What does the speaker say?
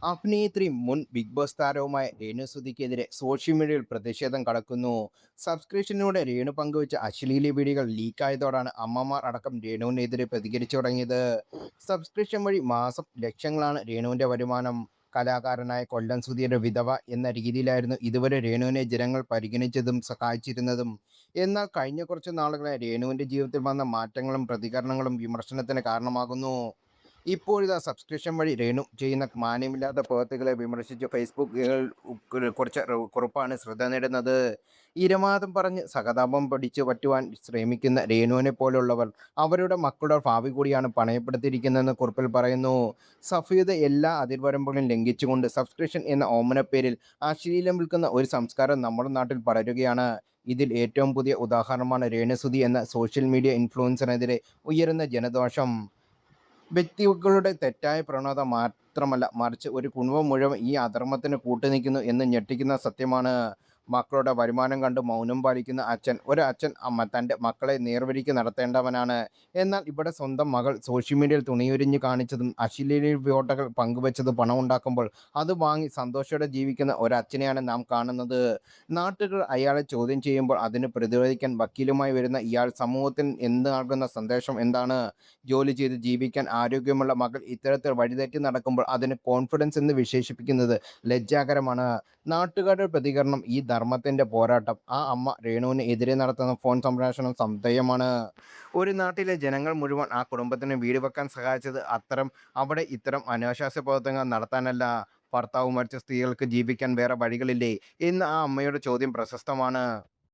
അഭിനേത്രി മുൻ big boss താരവുമായ Renu സുധിക്കെതിരെ social മീഡിയയിൽ പ്രതിഷേധം കടക്കുന്നു. സബ്സ്ക്രിപ്ഷനിലൂടെ രേണു പങ്കുവച്ച അശ്ലീല വീഡിയോകൾ ലീക്കായതോടാണ് അമ്മമാർ അടക്കം രേണുവിനെതിരെ പ്രതികരിച്ചു തുടങ്ങിയത്. സബ്സ്ക്രിപ്ഷൻ വഴി മാസം ലക്ഷങ്ങളാണ് രേണുവിന്റെ വരുമാനം. കലാകാരനായ കൊല്ലം സുധിയുടെ വിധവ എന്ന രീതിയിലായിരുന്നു ഇതുവരെ രേണുവിനെ ജനങ്ങൾ പരിഗണിച്ചതും സഹായിച്ചിരുന്നതും. എന്നാൽ കഴിഞ്ഞ കുറച്ച് നാളുകളായി രേണുവിന്റെ ജീവിതത്തിൽ വന്ന മാറ്റങ്ങളും പ്രതികരണങ്ങളും വിമർശനത്തിന് കാരണമാകുന്നു. ഇപ്പോഴിതാ സബ്സ്ക്രിപ്ഷൻ വഴി രേണു ചെയ്യുന്ന മാന്യമില്ലാത്ത പ്രവൃത്തികളെ വിമർശിച്ച് ഫേസ്ബുക്കുകൾ കുറച്ച് കുറിപ്പാണ് ശ്രദ്ധ നേടുന്നത്. ഇരമാദം പറഞ്ഞ് സഹതാപം പിടിച്ചു പറ്റുവാൻ ശ്രമിക്കുന്ന രേണുവിനെ പോലുള്ളവർ അവരുടെ മക്കളുടെ ഭാവി കൂടിയാണ് പണയപ്പെടുത്തിയിരിക്കുന്നതെന്ന് കുറിപ്പിൽ പറയുന്നു. സഫിയുടെ എല്ലാ അതിർവരമ്പുകളും ലംഘിച്ചുകൊണ്ട് സബ്സ്ക്രിപ്ഷൻ എന്ന ഓമനപ്പേരിൽ അശ്ലീലം വിൽക്കുന്ന ഒരു സംസ്കാരം നമ്മുടെ നാട്ടിൽ പടരുകയാണ്. ഇതിൽ ഏറ്റവും പുതിയ ഉദാഹരണമാണ് രേണുസുതി എന്ന സോഷ്യൽ മീഡിയ ഇൻഫ്ലുവൻസറിനെതിരെ ഉയരുന്ന ജനദോഷം. വ്യക്തികളുടെ തെറ്റായ പ്രവണത മാത്രമല്ല, മറിച്ച് ഒരു കുടുംബം മുഴുവൻ ഈ അധർമ്മത്തിന് കൂട്ടുനിൽക്കുന്നു എന്ന് ഞെട്ടിക്കുന്ന സത്യമാണ്. മക്കളുടെ വരുമാനം കണ്ട് മൗനം പാലിക്കുന്ന അച്ഛൻ, ഒരു അച്ഛൻ തൻ്റെ മക്കളെ നേർവഴിക്ക് നടത്തേണ്ടവനാണ്. എന്നാൽ ഇവിടെ സ്വന്തം മകൾ സോഷ്യൽ മീഡിയയിൽ തുണിയുരിഞ്ഞ് കാണിച്ചതും അശ്ലീല ഫോട്ടോകൾ പങ്കുവച്ചത് പണമുണ്ടാക്കുമ്പോൾ അത് വാങ്ങി സന്തോഷത്തോടെ ജീവിക്കുന്ന ഒരച്ഛനെയാണ് നാം കാണുന്നത്. നാട്ടുകാർ അയാളെ ചോദ്യം ചെയ്യുമ്പോൾ അതിന് പ്രതിരോധിക്കാൻ വക്കീലുമായി വരുന്ന ഇയാൾ സമൂഹത്തിന് എന്ത് നൽകുന്ന സന്ദേശം എന്താണ്? ജോലി ചെയ്ത് ജീവിക്കാൻ ആരോഗ്യമുള്ള മകൾ ഇത്തരത്തിൽ വഴിതെറ്റി നടക്കുമ്പോൾ അതിന് കോൺഫിഡൻസ് എന്ന് വിശേഷിപ്പിക്കുന്നത് ലജ്ജാകരമാണ്. നാട്ടുകാരുടെ പ്രതികരണം: ഈ ധർമ്മത്തിന്റെ പോരാട്ടം. ആ അമ്മ രേണുവിന് എതിരെ നടത്തുന്ന ഫോൺ സംപ്രേഷണം ശ്രദ്ധേയമാണ്. ഒരു നാട്ടിലെ ജനങ്ങൾ മുഴുവൻ ആ കുടുംബത്തിന് വീട് വെക്കാൻ സഹായിച്ചത് അവിടെ ഇത്തരം അനാശാസ്യ പ്രവർത്തനങ്ങൾ നടത്താനല്ല. ഭർത്താവ് മരിച്ച സ്ത്രീകൾക്ക് ജീവിക്കാൻ വേറെ വഴികളില്ലേ എന്ന ആ അമ്മയുടെ ചോദ്യം പ്രസക്തമാണ്.